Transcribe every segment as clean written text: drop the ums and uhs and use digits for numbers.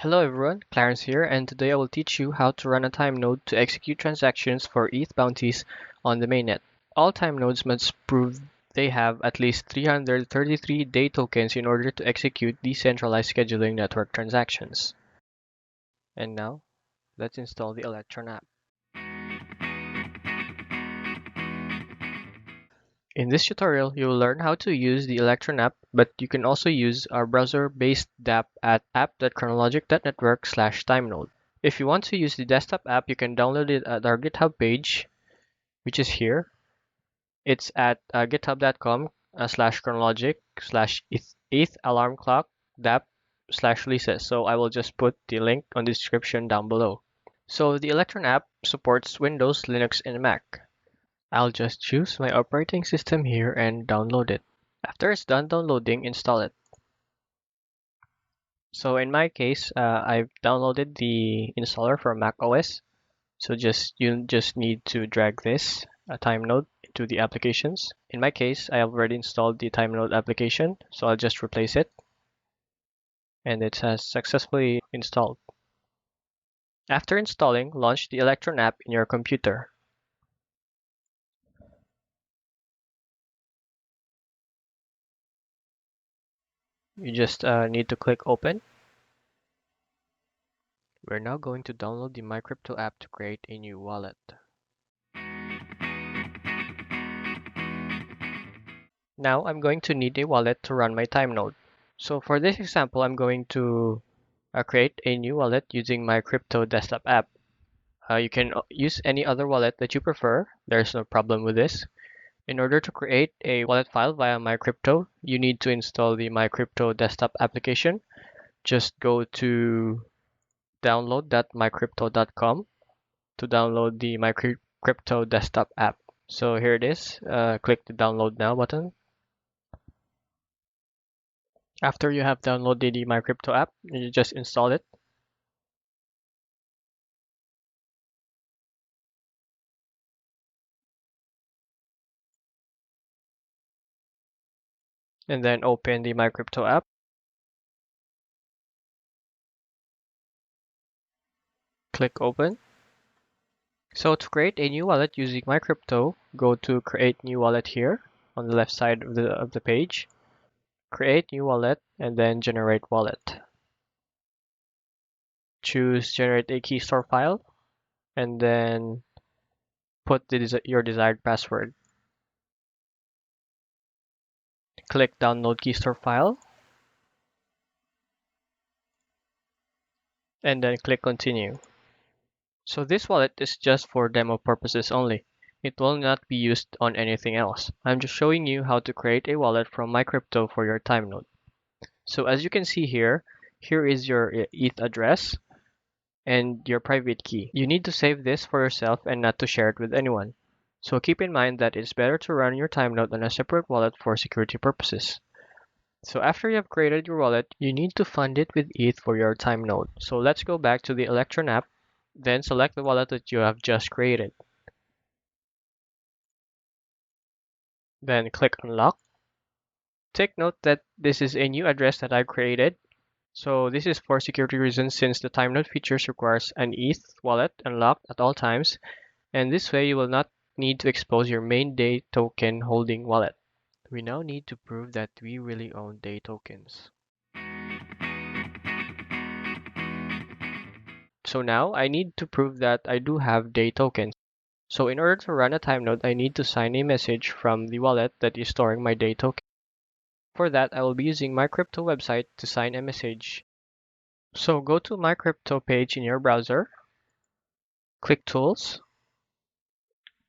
Hello everyone, Clarence here, and today I will teach you how to run a time node to execute transactions for ETH bounties on the mainnet. All time nodes must prove they have at least 333 day tokens in order to execute decentralized scheduling network transactions. And now, let's install the Electron app. In this tutorial, you will learn how to use the Electron app, but you can also use our browser-based DAPP at app.chronologic.network/timenode. If you want to use the desktop app, you can download it at our GitHub page, which is here. It's at github.com/chronologic/eth alarm clock dapp/releases. So I will just put the link on the description down below. So the Electron app supports Windows, Linux, and Mac. I'll just choose my operating system here and download it. After it's done downloading, install it. So in my case, I've downloaded the installer for Mac OS. So you just need to drag this Timenode into the applications. In my case, I have already installed the Timenode application, so I'll just replace it. And it has successfully installed. After installing, launch the Electron app in your computer. You just need to click open. We're now going to download the MyCrypto app to create a new wallet. Now I'm going to need a wallet to run my Timenode. So for this example, I'm going to create a new wallet using MyCrypto desktop app. You can use any other wallet that you prefer. There's no problem with this. In order to create a wallet file via MyCrypto, you need to install the MyCrypto desktop application. Just go to download.mycrypto.com to download the MyCrypto desktop app. So here it is. Click the download now button. After you have downloaded the MyCrypto app, you just install it. And then open the MyCrypto app. Click open. So to create a new wallet using MyCrypto, go to create new wallet here on the left side of the page. Create new wallet and then generate wallet. Choose generate a key store file and then put your desired password. Click download key store file and then click continue. So this wallet is just for demo purposes only. It will not be used on anything else. I'm just showing you how to create a wallet from MyCrypto for your Timenode. So as you can see here, here is your ETH address and your private key. You need to save this for yourself and not to share it with anyone. So keep in mind that it's better to run your Timenode on a separate wallet for security purposes. So after you have created your wallet, you need to fund it with ETH for your Timenode. So let's go back to the Electron app, then select the wallet that you have just created. Then click unlock. Take note that this is a new address that I've created. So this is for security reasons since the Timenode features requires an ETH wallet unlocked at all times, and this way you will not need to expose your main day token holding wallet. We now need to prove that we really own day tokens. So now I need to prove that I do have day tokens. So in order to run a Timenode, I need to sign a message from the wallet that is storing my day token. For that, I will be using MyCrypto website to sign a message. So go to MyCrypto page in your browser, click Tools,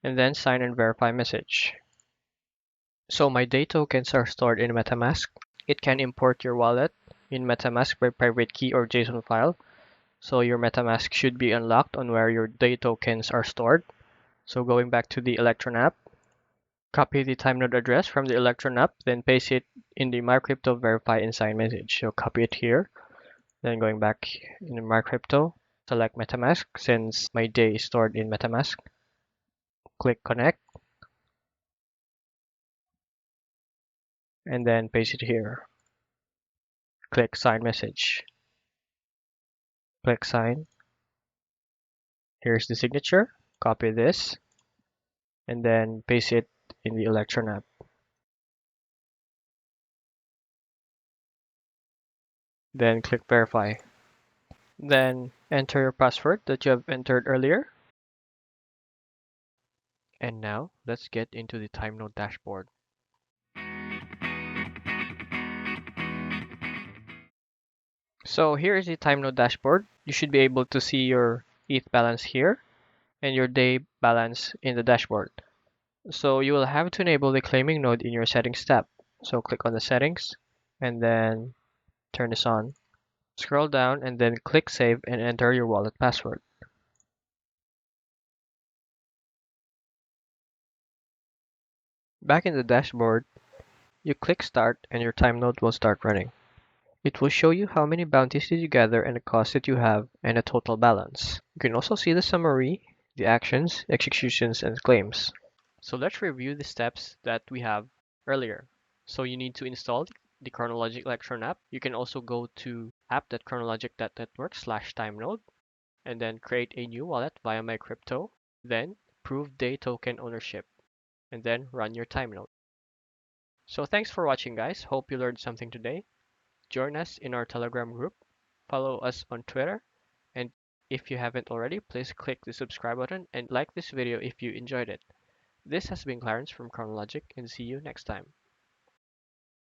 and then Sign and Verify message. So my day tokens are stored in MetaMask. It can import your wallet in MetaMask by private key or JSON file. So your MetaMask should be unlocked on where your day tokens are stored. So going back to the Electron app, copy the Timenode address from the Electron app, then paste it in the MyCrypto Verify and Sign message. So copy it here, then going back in MyCrypto, select MetaMask since my day is stored in MetaMask. Click Connect, and then paste it here. Click Sign message. Click sign. Here's the signature. Copy this and then paste it in the Electron app. Then click verify. Then enter your password that you have entered earlier. And now let's get into the Timenode dashboard. So here is the Timenode dashboard. You should be able to see your ETH balance here and your day balance in the dashboard. So you will have to enable the claiming node in your settings tab. So click on the settings and then turn this on. Scroll down and then click save and enter your wallet password. Back in the dashboard, you click start and your Timenode will start running. It will show you how many bounties did you gather and the cost that you have and a total balance. You can also see the summary, the actions, executions, and claims. So let's review the steps that we have earlier. So you need to install the Chronologic Electron app. You can also go to app.chronologic.network/timenode and then create a new wallet via MyCrypto. Then prove day token ownership and then run your Timenode. So thanks for watching, guys. Hope you learned something today. Join us in our Telegram group, follow us on Twitter, and if you haven't already, please click the subscribe button and like this video if you enjoyed it. This has been Clarence from Chronologic, and see you next time.